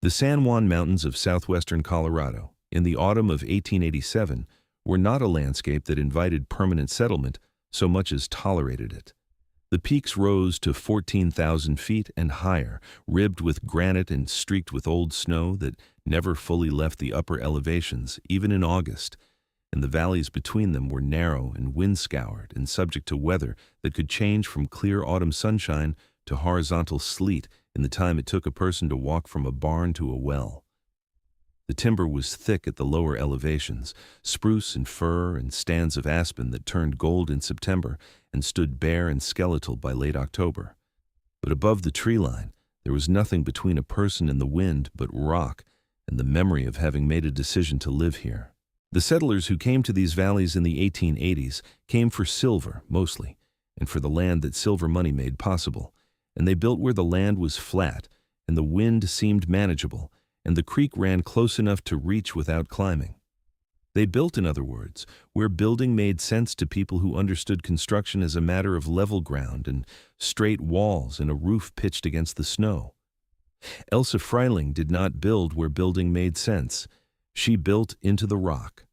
The San Juan Mountains of southwestern Colorado, in the autumn of 1887, were not a landscape that invited permanent settlement so much as tolerated it. The peaks rose to 14,000 feet and higher, ribbed with granite and streaked with old snow that never fully left the upper elevations, even in August, and the valleys between them were narrow and wind-scoured and subject to weather that could change from clear autumn sunshine to horizontal sleet in the time it took a person to walk from a barn to a well. The timber was thick at the lower elevations, spruce and fir and stands of aspen that turned gold in September and stood bare and skeletal by late October. But above the tree line, there was nothing between a person and the wind but rock and the memory of having made a decision to live here. The settlers who came to these valleys in the 1880s came for silver, mostly, and for the land that silver money made possible, and they built where the land was flat and the wind seemed manageable, and the creek ran close enough to reach without climbing. They built, in other words, where building made sense to people who understood construction as a matter of level ground and straight walls and a roof pitched against the snow. Elsa Freiling did not build where building made sense. She built into the rock.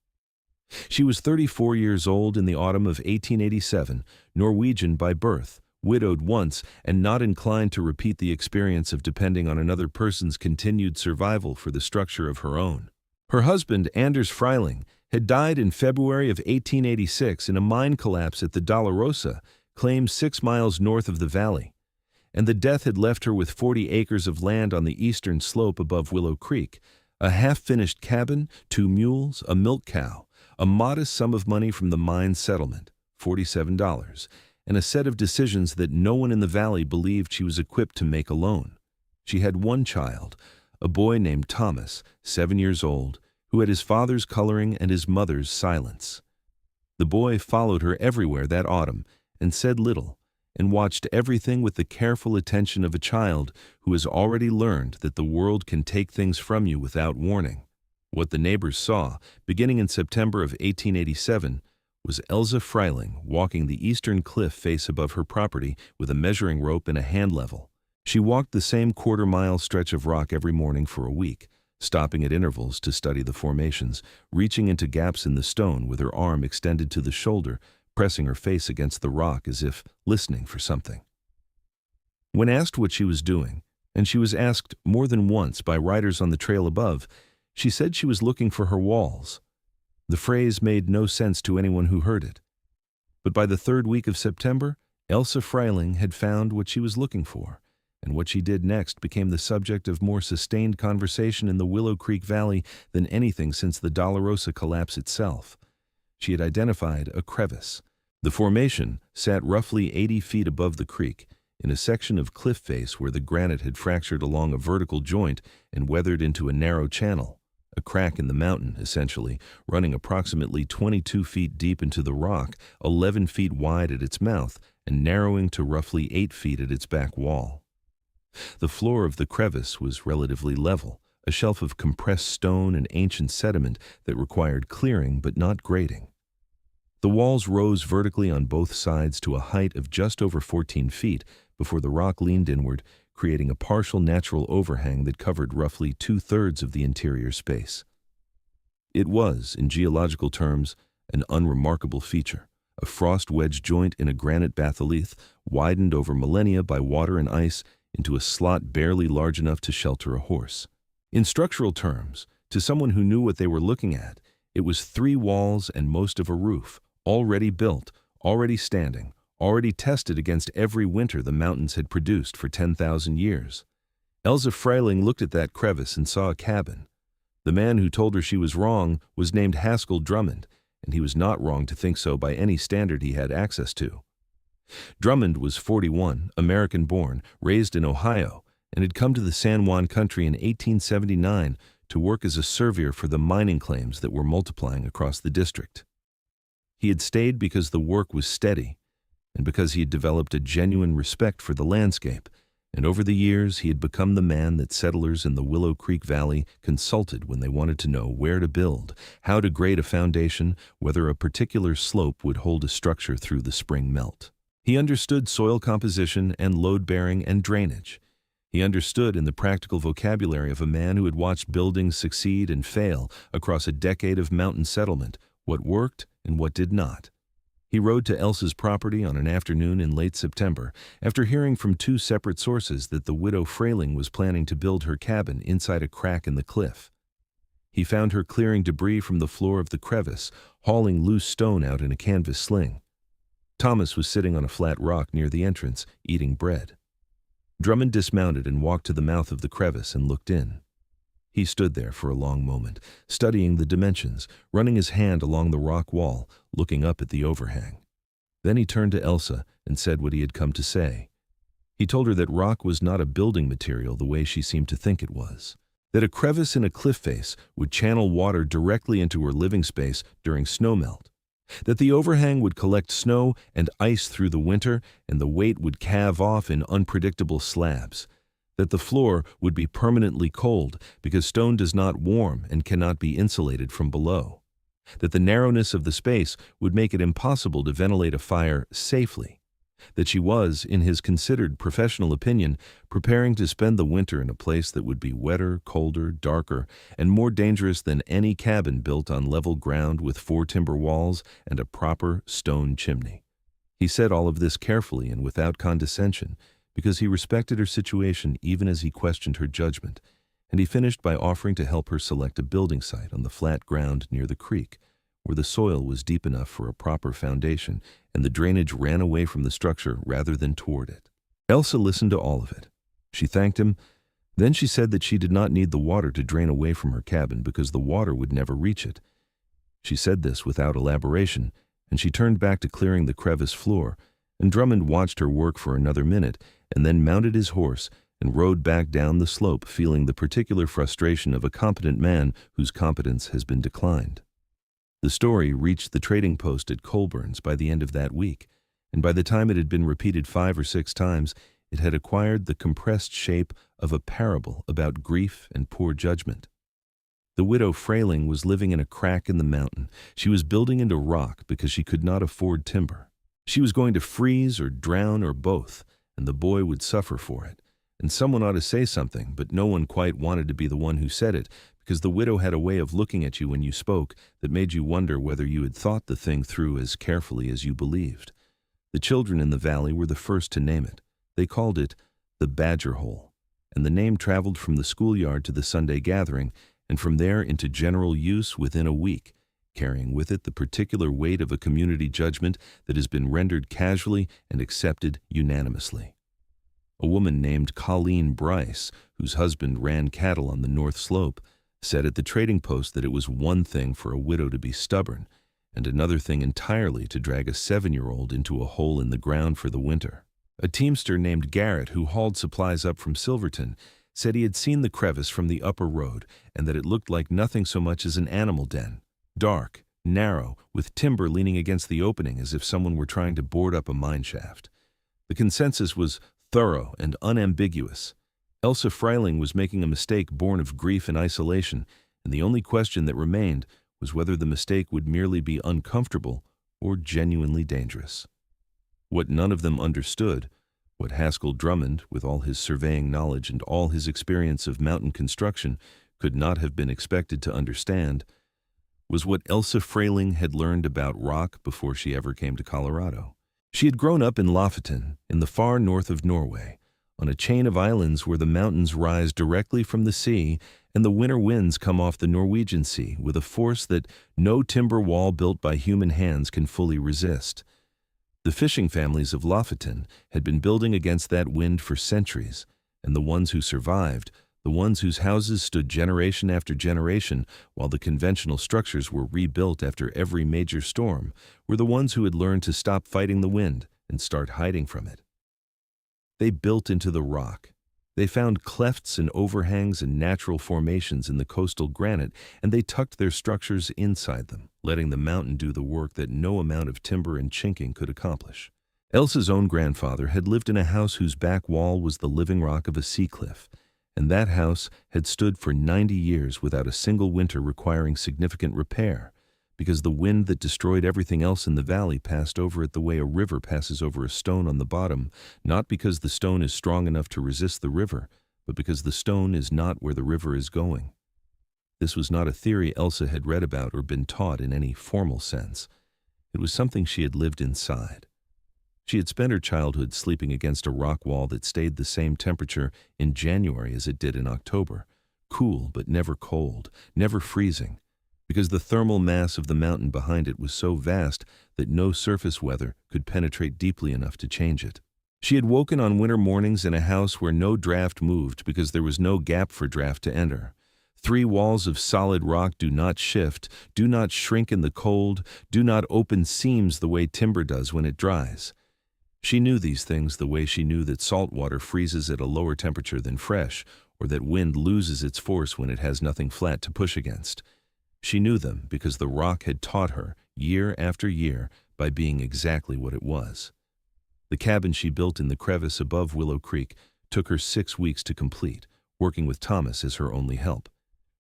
She was 34 years old in the autumn of 1887, Norwegian by birth, widowed once, and not inclined to repeat the experience of depending on another person's continued survival for the structure of her own. Her husband, Anders Freiling, had died in February of 1886 in a mine collapse at the Dolorosa, claimed 6 miles north of the valley, and the death had left her with 40 acres of land on the eastern slope above Willow Creek, a half-finished cabin, 2 mules, a milk cow, a modest sum of money from the mine settlement, $47, and a set of decisions that no one in the valley believed she was equipped to make alone. She had one child, a boy named Thomas, 7 years old, who had his father's coloring and his mother's silence. The boy followed her everywhere that autumn and said little, and watched everything with the careful attention of a child who has already learned that the world can take things from you without warning. What the neighbors saw, beginning in September of 1887, was Elsa Freiling walking the eastern cliff face above her property with a measuring rope and a hand level. She walked the same quarter-mile stretch of rock every morning for a week, stopping at intervals to study the formations, reaching into gaps in the stone with her arm extended to the shoulder, pressing her face against the rock as if listening for something. When asked what she was doing, and she was asked more than once by riders on the trail above, she said she was looking for her walls. The phrase made no sense to anyone who heard it. But by the 3rd week of September, Elsa Freiling had found what she was looking for, and what she did next became the subject of more sustained conversation in the Willow Creek Valley than anything since the Dolorosa collapse itself. She had identified a crevice. The formation sat roughly 80 feet above the creek, in a section of cliff face where the granite had fractured along a vertical joint and weathered into a narrow channel. A crack in the mountain, essentially, running approximately 22 feet deep into the rock, 11 feet wide at its mouth, and narrowing to roughly 8 feet at its back wall. The floor of the crevice was relatively level, a shelf of compressed stone and ancient sediment that required clearing but not grading. The walls rose vertically on both sides to a height of just over 14 feet before the rock leaned inward, creating a partial natural overhang that covered roughly 2/3 of the interior space. It was, in geological terms, an unremarkable feature, a frost wedge joint in a granite batholith, widened over millennia by water and ice into a slot barely large enough to shelter a horse. In structural terms, to someone who knew what they were looking at, it was 3 walls and most of a roof, already built, already standing, already tested against every winter the mountains had produced for 10,000 years. Elsa Freiling looked at that crevice and saw a cabin. The man who told her she was wrong was named Haskell Drummond, and he was not wrong to think so by any standard he had access to. Drummond was 41, American-born, raised in Ohio, and had come to the San Juan country in 1879 to work as a surveyor for the mining claims that were multiplying across the district. He had stayed because the work was steady, and because he had developed a genuine respect for the landscape, and over the years he had become the man that settlers in the Willow Creek Valley consulted when they wanted to know where to build, how to grade a foundation, whether a particular slope would hold a structure through the spring melt. He understood soil composition and load-bearing and drainage. He understood in the practical vocabulary of a man who had watched buildings succeed and fail across a decade of mountain settlement, what worked and what did not. He rode to Elsa's property on an afternoon in late September after hearing from two separate sources that the widow Frayling was planning to build her cabin inside a crack in the cliff. He found her clearing debris from the floor of the crevice, hauling loose stone out in a canvas sling. Thomas was sitting on a flat rock near the entrance, eating bread. Drummond dismounted and walked to the mouth of the crevice and looked in. He stood there for a long moment, studying the dimensions, running his hand along the rock wall, looking up at the overhang. Then he turned to Elsa and said what he had come to say. He told her that rock was not a building material the way she seemed to think it was, that a crevice in a cliff face would channel water directly into her living space during snowmelt, that the overhang would collect snow and ice through the winter and the weight would calve off in unpredictable slabs, that the floor would be permanently cold because stone does not warm and cannot be insulated from below, that the narrowness of the space would make it impossible to ventilate a fire safely, that she was, in his considered professional opinion, preparing to spend the winter in a place that would be wetter, colder, darker, and more dangerous than any cabin built on level ground with 4 timber walls and a proper stone chimney. He said all of this carefully and without condescension, because he respected her situation even as he questioned her judgment, and he finished by offering to help her select a building site on the flat ground near the creek, where the soil was deep enough for a proper foundation and the drainage ran away from the structure rather than toward it. Elsa listened to all of it. She thanked him. Then she said that she did not need the water to drain away from her cabin because the water would never reach it. She said this without elaboration, and she turned back to clearing the crevice floor, and Drummond watched her work for another minute and then mounted his horse and rode back down the slope, feeling the particular frustration of a competent man whose competence has been declined. The story reached the trading post at Colburn's by the end of that week, and by the time it had been repeated 5 or 6 times, it had acquired the compressed shape of a parable about grief and poor judgment. The widow Frayling was living in a crack in the mountain. She was building into rock because she could not afford timber. She was going to freeze or drown or both, and the boy would suffer for it. And someone ought to say something, but no one quite wanted to be the one who said it, because the widow had a way of looking at you when you spoke that made you wonder whether you had thought the thing through as carefully as you believed. The children in the valley were the first to name it. They called it the Badger Hole, and the name traveled from the schoolyard to the Sunday gathering, and from there into general use within a week, carrying with it the particular weight of a community judgment that has been rendered casually and accepted unanimously. A woman named Colleen Bryce, whose husband ran cattle on the North Slope, said at the trading post that it was one thing for a widow to be stubborn, and another thing entirely to drag a 7-year-old into a hole in the ground for the winter. A teamster named Garrett, who hauled supplies up from Silverton, said he had seen the crevice from the upper road and that it looked like nothing so much as an animal den, dark, narrow, with timber leaning against the opening as if someone were trying to board up a mine shaft. The consensus was thorough and unambiguous. Elsa Frayling was making a mistake born of grief and isolation, and the only question that remained was whether the mistake would merely be uncomfortable or genuinely dangerous. What none of them understood, what Haskell Drummond, with all his surveying knowledge and all his experience of mountain construction, could not have been expected to understand, was what Elsa Frayling had learned about rock before she ever came to Colorado. She had grown up in Lofoten, in the far north of Norway, on a chain of islands where the mountains rise directly from the sea and the winter winds come off the Norwegian Sea with a force that no timber wall built by human hands can fully resist. The fishing families of Lofoten had been building against that wind for centuries, and the ones who survived, the ones whose houses stood generation after generation while the conventional structures were rebuilt after every major storm, were the ones who had learned to stop fighting the wind and start hiding from it. They built into the rock. They found clefts and overhangs and natural formations in the coastal granite, and they tucked their structures inside them, letting the mountain do the work that no amount of timber and chinking could accomplish. Elsa's own grandfather had lived in a house whose back wall was the living rock of a sea cliff, and that house had stood for 90 years without a single winter requiring significant repair, because the wind that destroyed everything else in the valley passed over it the way a river passes over a stone on the bottom, not because the stone is strong enough to resist the river, but because the stone is not where the river is going. This was not a theory Elsa had read about or been taught in any formal sense. It was something she had lived inside. She had spent her childhood sleeping against a rock wall that stayed the same temperature in January as it did in October, cool but never cold, never freezing, because the thermal mass of the mountain behind it was so vast that no surface weather could penetrate deeply enough to change it. She had woken on winter mornings in a house where no draft moved because there was no gap for draft to enter. 3 walls of solid rock do not shift, do not shrink in the cold, do not open seams the way timber does when it dries. She knew these things the way she knew that salt water freezes at a lower temperature than fresh, or that wind loses its force when it has nothing flat to push against. She knew them because the rock had taught her, year after year, by being exactly what it was. The cabin she built in the crevice above Willow Creek took her 6 weeks to complete, working with Thomas as her only help.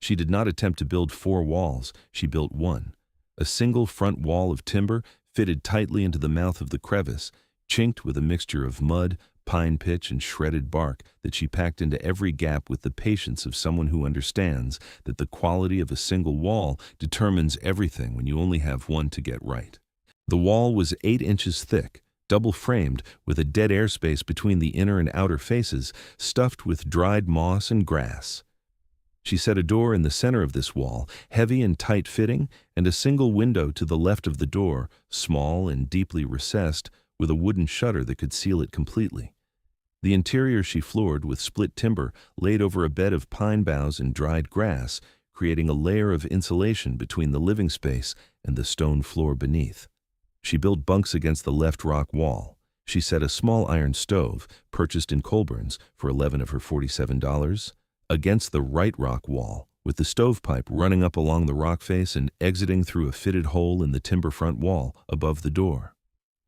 She did not attempt to build 4 walls, she built one. A single front wall of timber fitted tightly into the mouth of the crevice, chinked with a mixture of mud, pine pitch, and shredded bark that she packed into every gap with the patience of someone who understands that the quality of a single wall determines everything when you only have one to get right. The wall was 8 inches thick, double-framed, with a dead air space between the inner and outer faces, stuffed with dried moss and grass. She set a door in the center of this wall, heavy and tight-fitting, and a single window to the left of the door, small and deeply recessed, with a wooden shutter that could seal it completely. The interior she floored with split timber laid over a bed of pine boughs and dried grass, creating a layer of insulation between the living space and the stone floor beneath. She built bunks against the left rock wall. She set a small iron stove, purchased in Colburn's for $11 of her $47, against the right rock wall, with the stovepipe running up along the rock face and exiting through a fitted hole in the timber front wall above the door.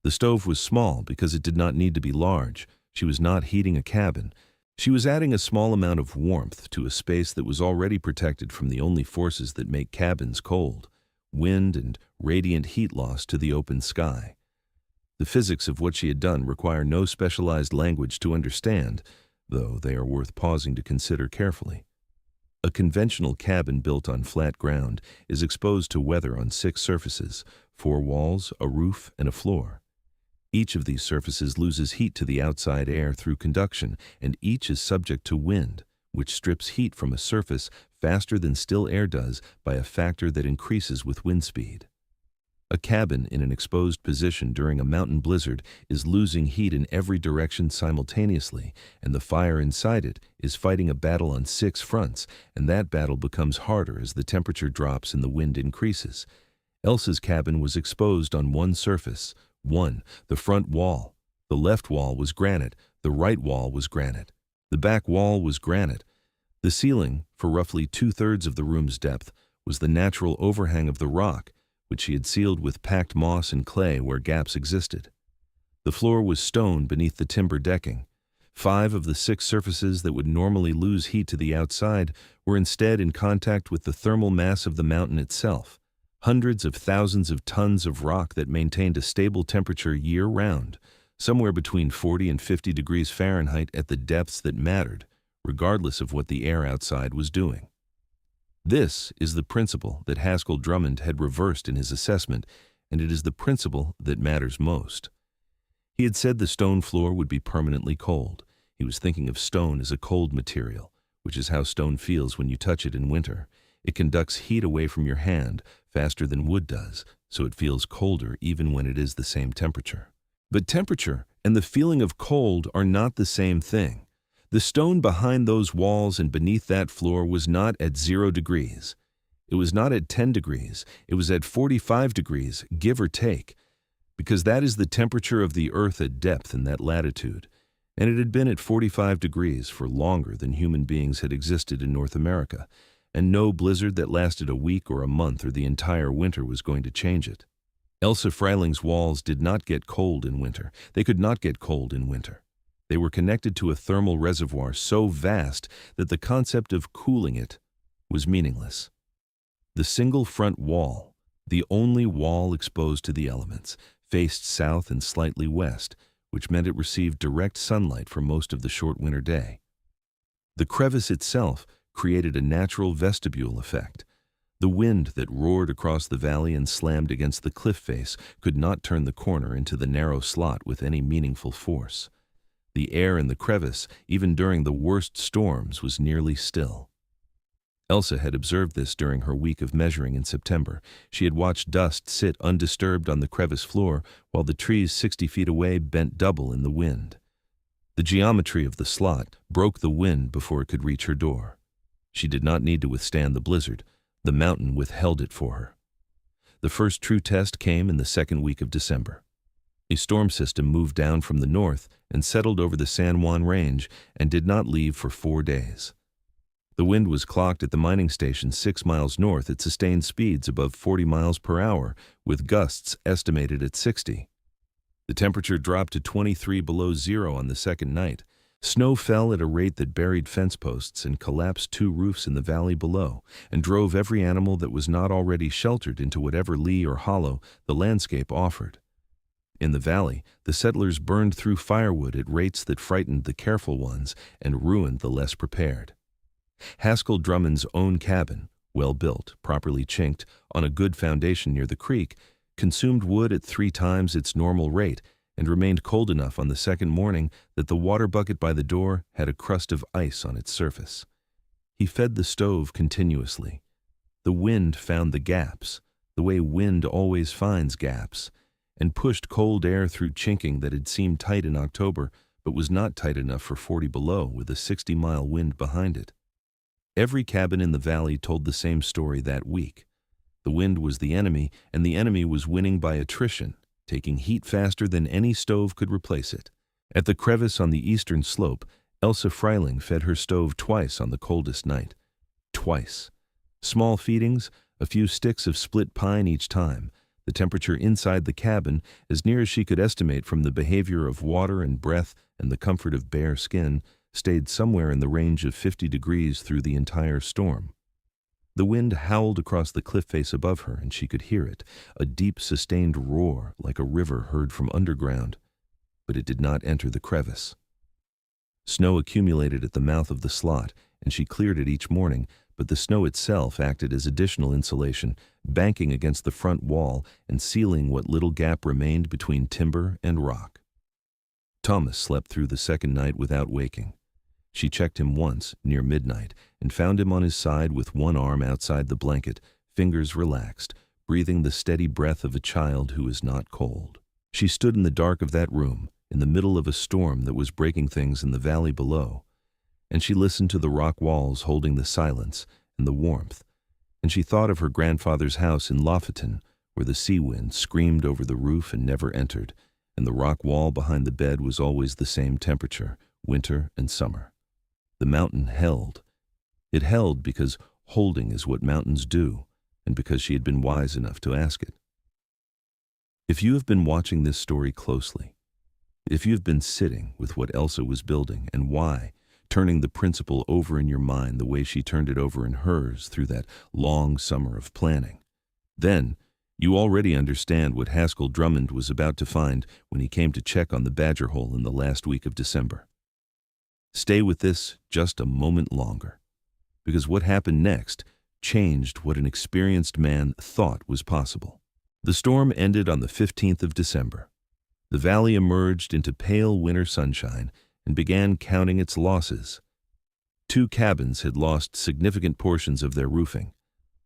The stove was small because it did not need to be large. She was not heating a cabin. She was adding a small amount of warmth to a space that was already protected from the only forces that make cabins cold: wind and radiant heat loss to the open sky. The physics of what she had done require no specialized language to understand, though they are worth pausing to consider carefully. A conventional cabin built on flat ground is exposed to weather on 6 surfaces: 4 walls, a roof, and a floor. Each of these surfaces loses heat to the outside air through conduction, and each is subject to wind, which strips heat from a surface faster than still air does by a factor that increases with wind speed. A cabin in an exposed position during a mountain blizzard is losing heat in every direction simultaneously, and the fire inside it is fighting a battle on 6 fronts, and that battle becomes harder as the temperature drops and the wind increases. Elsa's cabin was exposed on one surface, the front wall. The left wall was granite, the right wall was granite. The back wall was granite. The ceiling, for roughly 2/3 of the room's depth, was the natural overhang of the rock, which she had sealed with packed moss and clay where gaps existed. The floor was stone beneath the timber decking. 5 of the 6 surfaces that would normally lose heat to the outside were instead in contact with the thermal mass of the mountain itself. Hundreds of thousands of tons of rock that maintained a stable temperature year-round, somewhere between 40 and 50 degrees Fahrenheit at the depths that mattered, regardless of what the air outside was doing. This is the principle that Haskell Drummond had reversed in his assessment, and it is the principle that matters most. He had said the stone floor would be permanently cold. He was thinking of stone as a cold material, which is how stone feels when you touch it in winter. It conducts heat away from your hand faster than wood does, so it feels colder even when it is the same temperature. But temperature and the feeling of cold are not the same thing. The stone behind those walls and beneath that floor was not at 0 degrees. It was not at 10 degrees. It was at 45 degrees, give or take, because that is the temperature of the earth at depth in that latitude, and it had been at 45 degrees for longer than human beings had existed in North America, and no blizzard that lasted a week or a month or the entire winter was going to change it. Elsa Freiling's walls did not get cold in winter. They could not get cold in winter. They were connected to a thermal reservoir so vast that the concept of cooling it was meaningless. The single front wall, the only wall exposed to the elements, faced south and slightly west, which meant it received direct sunlight for most of the short winter day. The crevice itself created a natural vestibule effect. The wind that roared across the valley and slammed against the cliff face could not turn the corner into the narrow slot with any meaningful force. The air in the crevice, even during the worst storms, was nearly still. Elsa had observed this during her week of measuring in September. She had watched dust sit undisturbed on the crevice floor while the trees 60 feet away bent double in the wind. The geometry of the slot broke the wind before it could reach her door. She did not need to withstand the blizzard. The mountain withheld it for her. The first true test came in the second week of December. A storm system moved down from the north and settled over the San Juan range and did not leave for 4 days. The wind was clocked at the mining station 6 miles north at sustained speeds above 40 miles per hour, with gusts estimated at 60. The temperature dropped to 23 below zero on the second night. Snow fell at a rate that buried fence posts and collapsed 2 roofs in the valley below, and drove every animal that was not already sheltered into whatever lee or hollow the landscape offered. In the valley, the settlers burned through firewood at rates that frightened the careful ones and ruined the less prepared. Haskell Drummond's own cabin, well built, properly chinked, on a good foundation near the creek, consumed wood at 3 times its normal rate and remained cold enough on the second morning that the water bucket by the door had a crust of ice on its surface. He fed the stove continuously. The wind found the gaps, the way wind always finds gaps, and pushed cold air through chinking that had seemed tight in October but was not tight enough for 40 below with a 60-mile wind behind it. Every cabin in the valley told the same story that week. The wind was the enemy, and the enemy was winning by attrition, taking heat faster than any stove could replace it. At the crevice on the eastern slope, Elsa Freiling fed her stove twice on the coldest night. Twice. Small feedings, a few sticks of split pine each time, the temperature inside the cabin, as near as she could estimate from the behavior of water and breath and the comfort of bare skin, stayed somewhere in the range of 50 degrees through the entire storm. The wind howled across the cliff face above her, and she could hear it, a deep, sustained roar like a river heard from underground, but it did not enter the crevice. Snow accumulated at the mouth of the slot, and she cleared it each morning, but the snow itself acted as additional insulation, banking against the front wall and sealing what little gap remained between timber and rock. Thomas slept through the second night without waking. She checked him once, near midnight, and found him on his side with one arm outside the blanket, fingers relaxed, breathing the steady breath of a child who is not cold. She stood in the dark of that room, in the middle of a storm that was breaking things in the valley below, and she listened to the rock walls holding the silence and the warmth, and she thought of her grandfather's house in Lofoten, where the sea wind screamed over the roof and never entered, and the rock wall behind the bed was always the same temperature, winter and summer. The mountain held. It held because holding is what mountains do, and because she had been wise enough to ask it. If you have been watching this story closely, if you have been sitting with what Elsa was building and why, turning the principle over in your mind the way she turned it over in hers through that long summer of planning, then you already understand what Haskell Drummond was about to find when he came to check on the badger hole in the last week of December. Stay with this just a moment longer, because what happened next changed what an experienced man thought was possible. The storm ended on the 15th of December. The valley emerged into pale winter sunshine and began counting its losses. 2 cabins had lost significant portions of their roofing.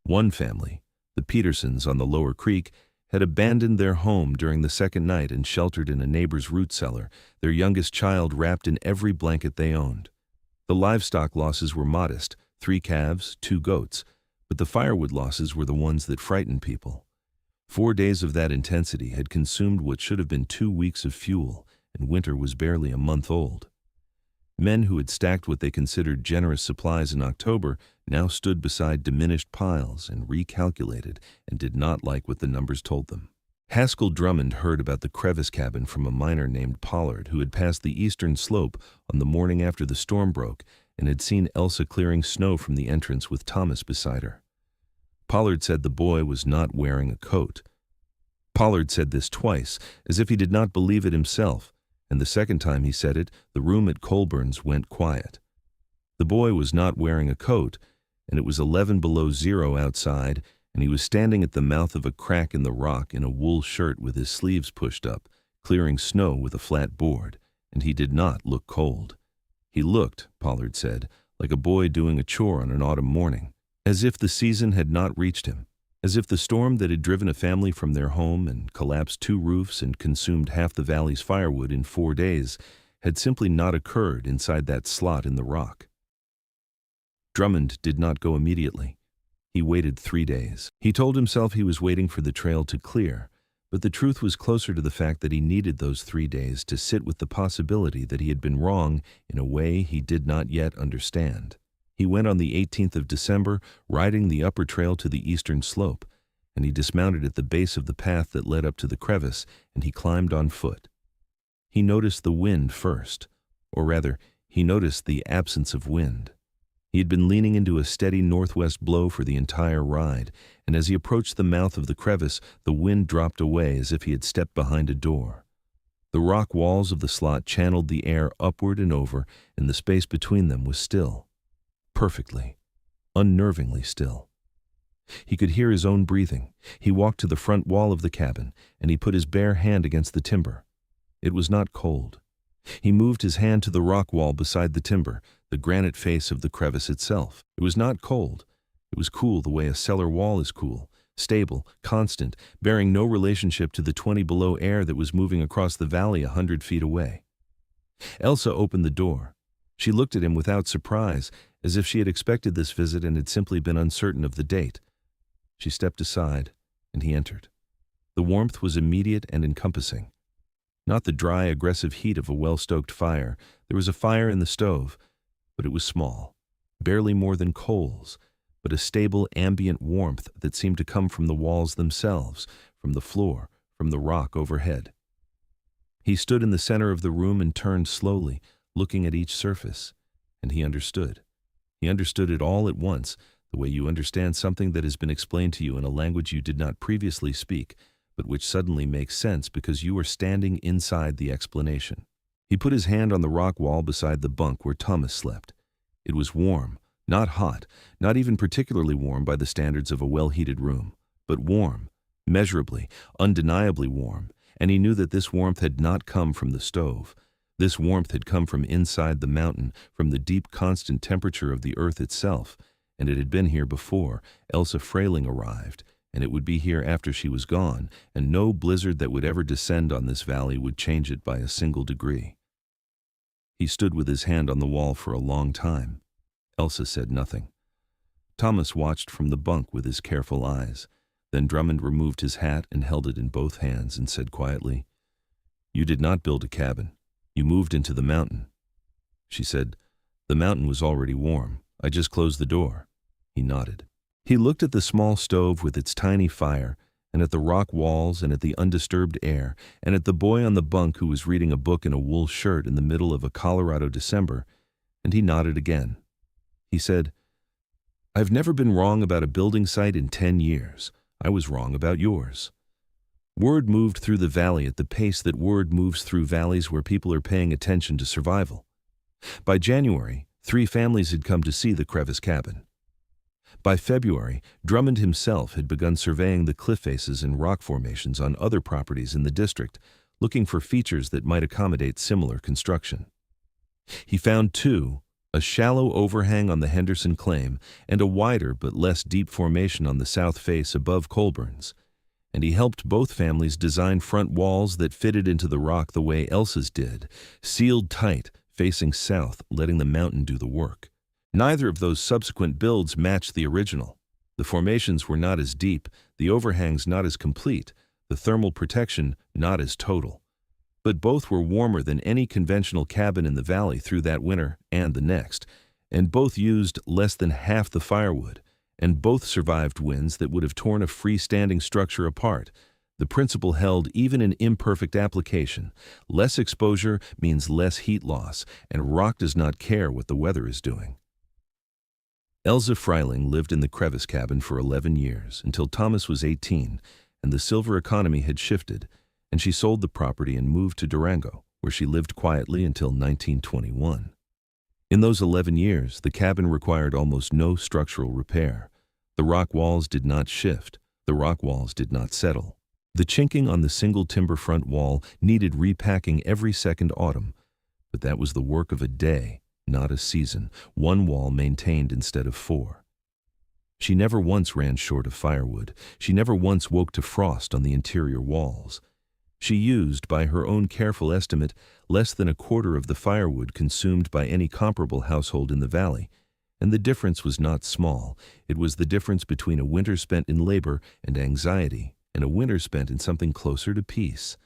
One family, the Petersons on the lower creek, had abandoned their home during the second night and sheltered in a neighbor's root cellar, their youngest child wrapped in every blanket they owned. The livestock losses were modest, 3 calves, 2 goats, but the firewood losses were the ones that frightened people. 4 days of that intensity had consumed what should have been 2 weeks of fuel, and winter was barely a month old. Men who had stacked what they considered generous supplies in October now stood beside diminished piles and recalculated and did not like what the numbers told them. Haskell Drummond heard about the crevice cabin from a miner named Pollard who had passed the eastern slope on the morning after the storm broke and had seen Elsa clearing snow from the entrance with Thomas beside her. Pollard said the boy was not wearing a coat. Pollard said this twice, as if he did not believe it himself, and the second time he said it, the room at Colburn's went quiet. The boy was not wearing a coat, and it was 11 below zero outside, and he was standing at the mouth of a crack in the rock in a wool shirt with his sleeves pushed up, clearing snow with a flat board, and he did not look cold. He looked, Pollard said, like a boy doing a chore on an autumn morning, as if the season had not reached him, as if the storm that had driven a family from their home and collapsed 2 roofs and consumed half the valley's firewood in 4 days had simply not occurred inside that slot in the rock. Drummond did not go immediately. He waited 3 days. He told himself he was waiting for the trail to clear, but the truth was closer to the fact that he needed those 3 days to sit with the possibility that he had been wrong in a way he did not yet understand. He went on the 18th of December, riding the upper trail to the eastern slope, and he dismounted at the base of the path that led up to the crevice, and he climbed on foot. He noticed the wind first, or rather, he noticed the absence of wind. He had been leaning into a steady northwest blow for the entire ride, and as he approached the mouth of the crevice, the wind dropped away as if he had stepped behind a door. The rock walls of the slot channeled the air upward and over, and the space between them was still. Perfectly, unnervingly still. He could hear his own breathing. He walked to the front wall of the cabin, and he put his bare hand against the timber. It was not cold. He moved his hand to the rock wall beside the timber, the granite face of the crevice itself. It was not cold. It was cool the way a cellar wall is cool, stable, constant, bearing no relationship to the 20 below air that was moving across the valley 100 feet away. Elsa opened the door. She looked at him without surprise, as if she had expected this visit and had simply been uncertain of the date. She stepped aside, and he entered. The warmth was immediate and encompassing. Not the dry, aggressive heat of a well-stoked fire. There was a fire in the stove, but it was small, barely more than coals, but a stable, ambient warmth that seemed to come from the walls themselves, from the floor, from the rock overhead. He stood in the center of the room and turned slowly, looking at each surface, and he understood. He understood it all at once, the way you understand something that has been explained to you in a language you did not previously speak, but which suddenly makes sense because you are standing inside the explanation. He put his hand on the rock wall beside the bunk where Thomas slept. It was warm, not hot, not even particularly warm by the standards of a well-heated room, but warm, measurably, undeniably warm, and he knew that this warmth had not come from the stove. This warmth had come from inside the mountain, from the deep constant temperature of the earth itself, and it had been here before Elsa Frayling arrived, and it would be here after she was gone, and no blizzard that would ever descend on this valley would change it by a single degree. He stood with his hand on the wall for a long time. Elsa said nothing. Thomas watched from the bunk with his careful eyes. Then Drummond removed his hat and held it in both hands and said quietly, "You did not build a cabin. You moved into the mountain." She said, "The mountain was already warm. I just closed the door." He nodded. He looked at the small stove with its tiny fire, and at the rock walls, and at the undisturbed air, and at the boy on the bunk who was reading a book in a wool shirt in the middle of a Colorado December, and he nodded again. He said, "I've never been wrong about a building site in 10 years. I was wrong about yours." Word moved through the valley at the pace that word moves through valleys where people are paying attention to survival. By January, 3 families had come to see the Crevice cabin. By February, Drummond himself had begun surveying the cliff faces and rock formations on other properties in the district, looking for features that might accommodate similar construction. He found 2, a shallow overhang on the Henderson claim and a wider but less deep formation on the south face above Colburn's, and he helped both families design front walls that fitted into the rock the way Elsa's did, sealed tight, facing south, letting the mountain do the work. Neither of those subsequent builds matched the original. The formations were not as deep, the overhangs not as complete, the thermal protection not as total. But both were warmer than any conventional cabin in the valley through that winter and the next, and both used less than half the firewood, and both survived winds that would have torn a freestanding structure apart. The principle held even in imperfect application. Less exposure means less heat loss, and rock does not care what the weather is doing. Elsa Frayling lived in the Crevice cabin for 11 years, until Thomas was 18, and the silver economy had shifted, and she sold the property and moved to Durango, where she lived quietly until 1921. In those 11 years, the cabin required almost no structural repair. The rock walls did not shift. The rock walls did not settle. The chinking on the single timber front wall needed repacking every second autumn, but that was the work of a day, not a season. One wall maintained instead of four. She never once ran short of firewood. She never once woke to frost on the interior walls. She used, by her own careful estimate, less than a quarter of the firewood consumed by any comparable household in the valley. And the difference was not small. It was the difference between a winter spent in labor and anxiety and a winter spent in something closer to peace.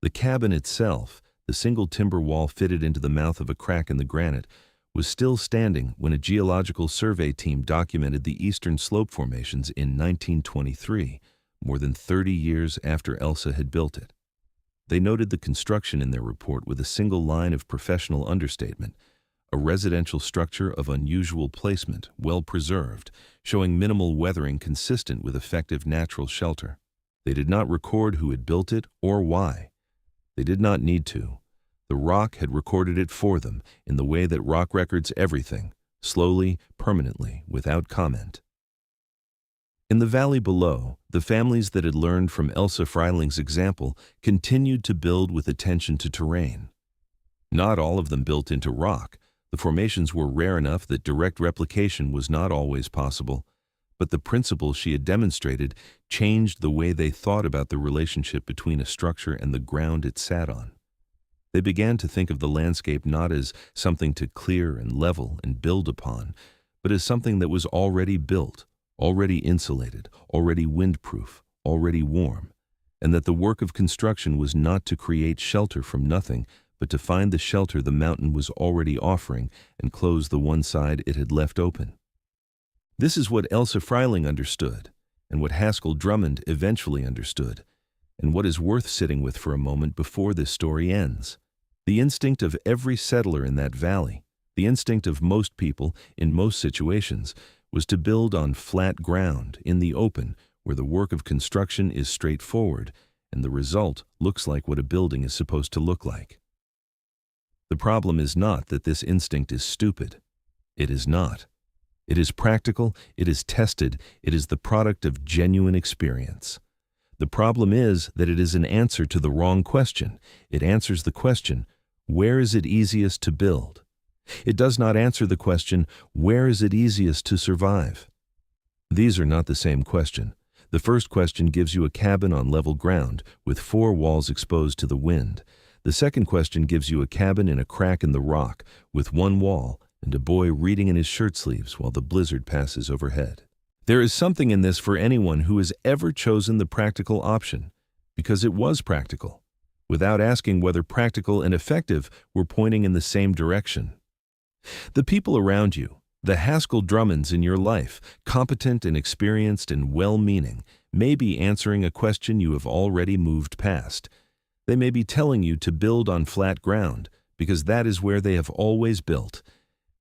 The cabin itself, the single timber wall fitted into the mouth of a crack in the granite, was still standing when a geological survey team documented the eastern slope formations in 1923, more than 30 years after Elsa had built it. They noted the construction in their report with a single line of professional understatement: a residential structure of unusual placement, well preserved, showing minimal weathering consistent with effective natural shelter. They did not record who had built it or why. They did not need to. The rock had recorded it for them in the way that rock records everything, slowly, permanently, without comment. In the valley below, the families that had learned from Elsa Freiling's example continued to build with attention to terrain. Not all of them built into rock. The formations were rare enough that direct replication was not always possible, but the principle she had demonstrated changed the way they thought about the relationship between a structure and the ground it sat on. They began to think of the landscape not as something to clear and level and build upon, but as something that was already built, already insulated, already windproof, already warm, and that the work of construction was not to create shelter from nothing, but to find the shelter the mountain was already offering and close the one side it had left open. This is what Elsa Freiling understood, and what Haskell Drummond eventually understood, and what is worth sitting with for a moment before this story ends. The instinct of every settler in that valley, the instinct of most people in most situations, was to build on flat ground, in the open, where the work of construction is straightforward, and the result looks like what a building is supposed to look like. The problem is not that this instinct is stupid. It is not. It is practical, it is tested, it is the product of genuine experience. The problem is that it is an answer to the wrong question. It answers the question, where is it easiest to build? It does not answer the question, where is it easiest to survive? These are not the same question. The first question gives you a cabin on level ground with 4 walls exposed to the wind. The second question gives you a cabin in a crack in the rock with 1 wall and a boy reading in his shirt sleeves while the blizzard passes overhead. There is something in this for anyone who has ever chosen the practical option, because it was practical, without asking whether practical and effective were pointing in the same direction. The people around you, the Haskell Drummonds in your life, competent and experienced and well-meaning, may be answering a question you have already moved past. They may be telling you to build on flat ground, because that is where they have always built,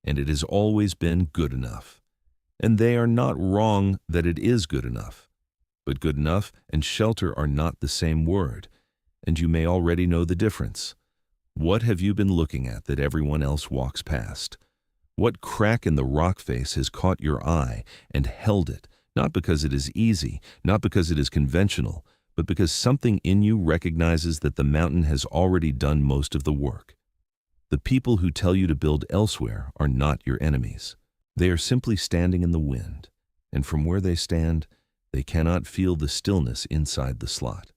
and it has always been good enough. And they are not wrong that it is good enough. But good enough and shelter are not the same word, and you may already know the difference. What have you been looking at that everyone else walks past? What crack in the rock face has caught your eye and held it, not because it is easy, not because it is conventional, but because something in you recognizes that the mountain has already done most of the work? The people who tell you to build elsewhere are not your enemies. They are simply standing in the wind, and from where they stand, they cannot feel the stillness inside the slot.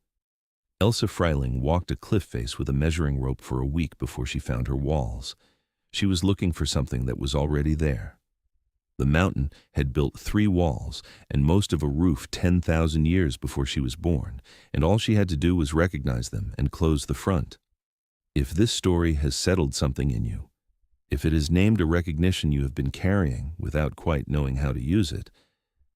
Elsa Freiling walked a cliff face with a measuring rope for a week before she found her walls. She was looking for something that was already there. The mountain had built 3 walls and most of a roof 10,000 years before she was born, and all she had to do was recognize them and close the front. If this story has settled something in you, if it has named a recognition you have been carrying without quite knowing how to use it,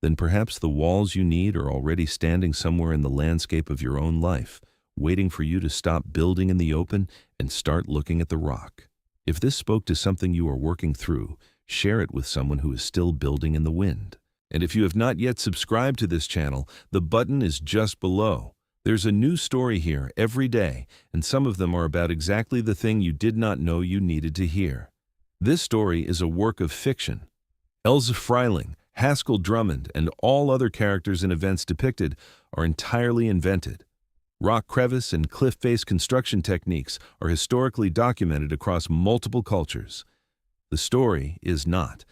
then perhaps the walls you need are already standing somewhere in the landscape of your own life, waiting for you to stop building in the open and start looking at the rock. If this spoke to something you are working through, share it with someone who is still building in the wind. And if you have not yet subscribed to this channel, the button is just below. There's a new story here every day, and some of them are about exactly the thing you did not know you needed to hear. This story is a work of fiction. Elza Freiling, Haskell Drummond, and all other characters and events depicted are entirely invented. Rock crevice and cliff face construction techniques are historically documented across multiple cultures. The story is not,